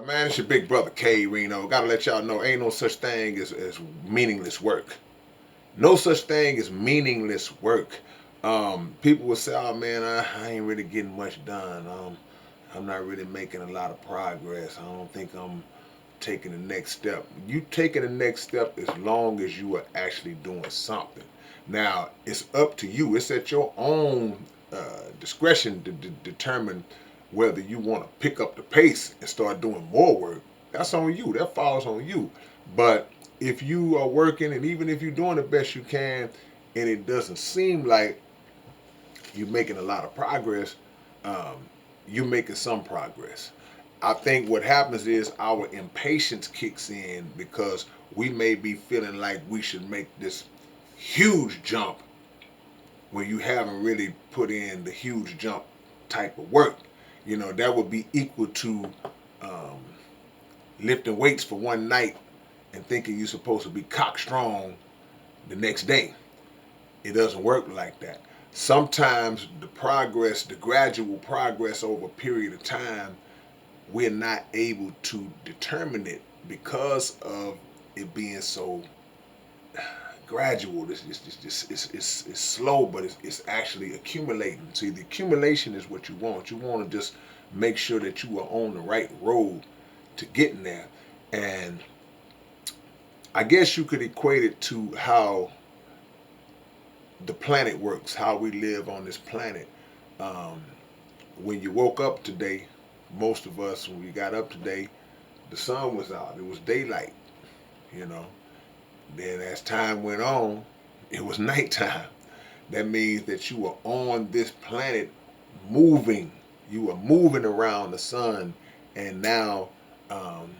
Man, it's your big brother K-Rino. Gotta let y'all know, ain't no such thing as meaningless work. No such thing as meaningless work. People will say, oh man, I ain't really getting much done. I'm not really making a lot of progress. I don't think I'm taking the next step. You taking the next step as long as you are actually doing something. Now, it's up to you. It's at your own discretion to determine whether you want to pick up the pace and start doing more work. That's on you. That falls on you. But if you are working, and even if you're doing the best you can, and it doesn't seem like you're making a lot of progress, um, you're making some progress. I think what happens is our impatience kicks in because we may be feeling like we should make this huge jump when you haven't really put in the huge jump type of work. You know, that would be equal to um, lifting weights for one night and thinking you're supposed to be cock strong the next day. It doesn't work like that. Sometimes the progress, the gradual progress over a period of time, we're not able to determine it because of it being so gradual. It's slow, but it's actually accumulating. See, the accumulation is what you want. You want to just make sure that you are on the right road to getting there. And I guess you could equate it to how the planet works, how we live on this planet. Um, when you woke up today, most of us, when we got up today, the sun was out. It was daylight, you know. Then as time went on, it was nighttime. That means that you are on this planet moving. You are moving around the sun, and now um,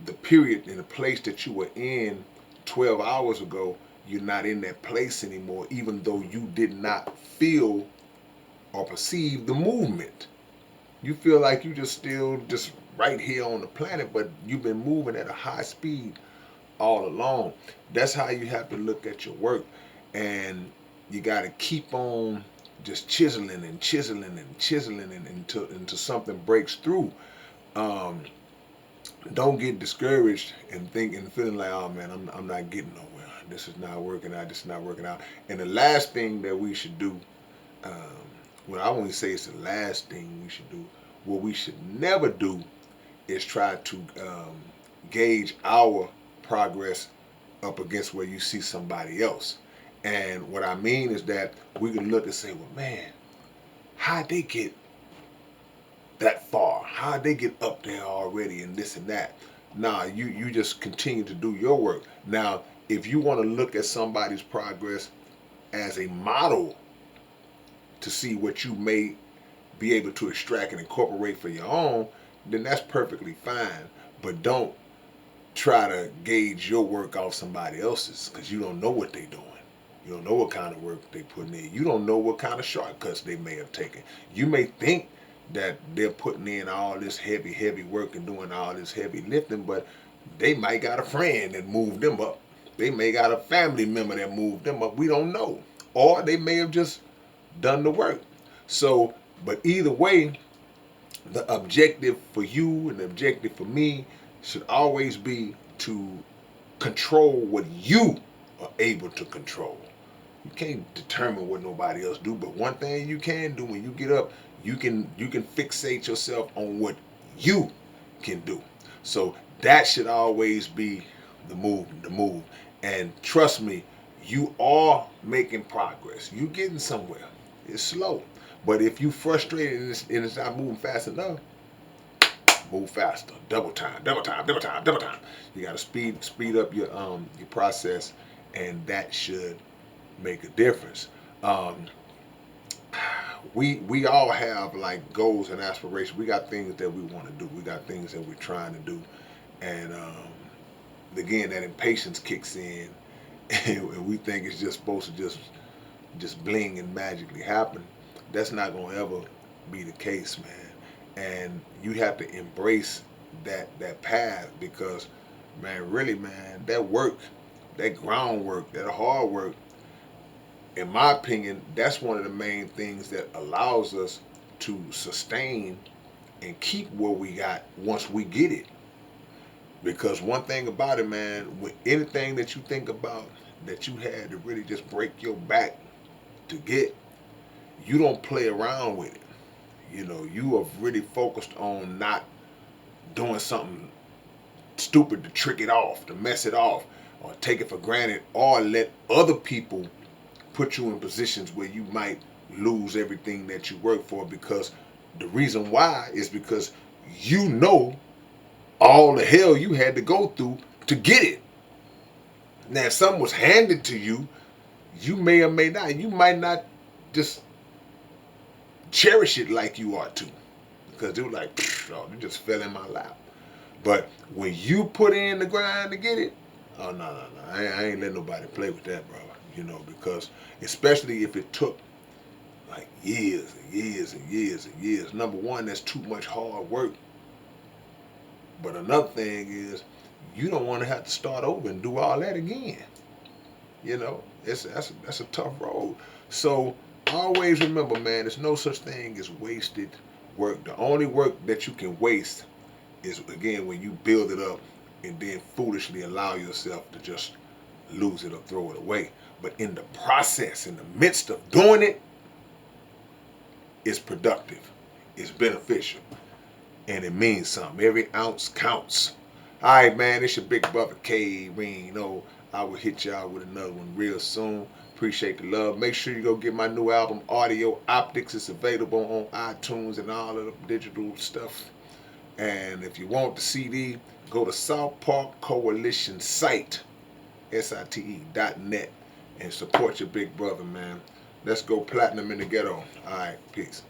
the period and the place that you were in 12 hours ago, you're not in that place anymore, even though you did not feel or perceive the movement. You feel like you just still just right here on the planet, but you've been moving at a high speed all along. That's how you have to look at your work. And you got to keep on just chiseling and chiseling and chiseling until something breaks through. Um, don't get discouraged and thinking, feeling like, oh man, I'm not getting nowhere. This is not working out. This is not working out. And the last thing that we should do, um, well, I won't say it's the last thing we should do. What we should never do is try to gauge our progress up against where you see somebody else. And what I mean is that we can look and say, well, man, how'd they get that far? How'd they get up there already and this and that? Nah, you just continue to do your work. Now, if you want to look at somebody's progress as a model to see what you may be able to extract and incorporate for your own, then that's perfectly fine. But don't try to gauge your work off somebody else's because you don't know what they're doing. You don't know what kind of work they putting in. You don't know what kind of shortcuts they may have taken. You may think that they're putting in all this heavy work and doing all this heavy lifting, but they might got a friend that moved them up. They may got a family member that moved them up. We don't know. Or they may have just done the work. So, but either way, the objective for you and the objective for me should always be to control what you are able to control. You can't determine what nobody else do, but one thing you can do when you get up, you can fixate yourself on what you can do. So that should always be the move. And trust me, you are making progress. You getting somewhere. It's slow. But if you frustrated and it's not moving fast enough, move faster. Double time, double time, double time, double time. You gotta speed up your process, and that should make a difference. Um, we all have like goals and aspirations. We got things that we want to do. We got things that we're trying to do, and again, that impatience kicks in, and we think it's just supposed to just bling and magically happen. That's not gonna ever be the case, man. And you have to embrace that path because, man, really, man, that work, that groundwork, that hard work, in my opinion, that's one of the main things that allows us to sustain and keep what we got once we get it. Because one thing about it, man, with anything that you think about that you had to really just break your back to get, you don't play around with it. You know, you are really focused on not doing something stupid to trick it off, to mess it off, or take it for granted, or let other people put you in positions where you might lose everything that you work for. Because the reason why is because you know all the hell you had to go through to get it. Now, if something was handed to you, you may or may not. You might not just cherish it like you ought to, because they were like, oh, it just fell in my lap. But when you put in the grind to get it, oh no, I ain't letting nobody play with that, bro. You know, because especially if it took like years and years and years and years. Number one, that's too much hard work. But another thing is, you don't want to have to start over and do all that again. You know, that's a tough road. So always remember, man, there's no such thing as wasted work. The only work that you can waste is, again, when you build it up and then foolishly allow yourself to just lose it or throw it away. But in the process, in the midst of doing it, it's productive, it's beneficial, and it means something. Every ounce counts. All right, man, it's your big brother K-Rino. I will hit y'all with another one real soon. Appreciate the love. Make sure you go get my new album, Audio Optics. It's available on iTunes and all of the digital stuff. And if you want the CD, go to South Park Coalition site, site.net, and support your big brother, man. Let's go platinum in the ghetto. All right, peace.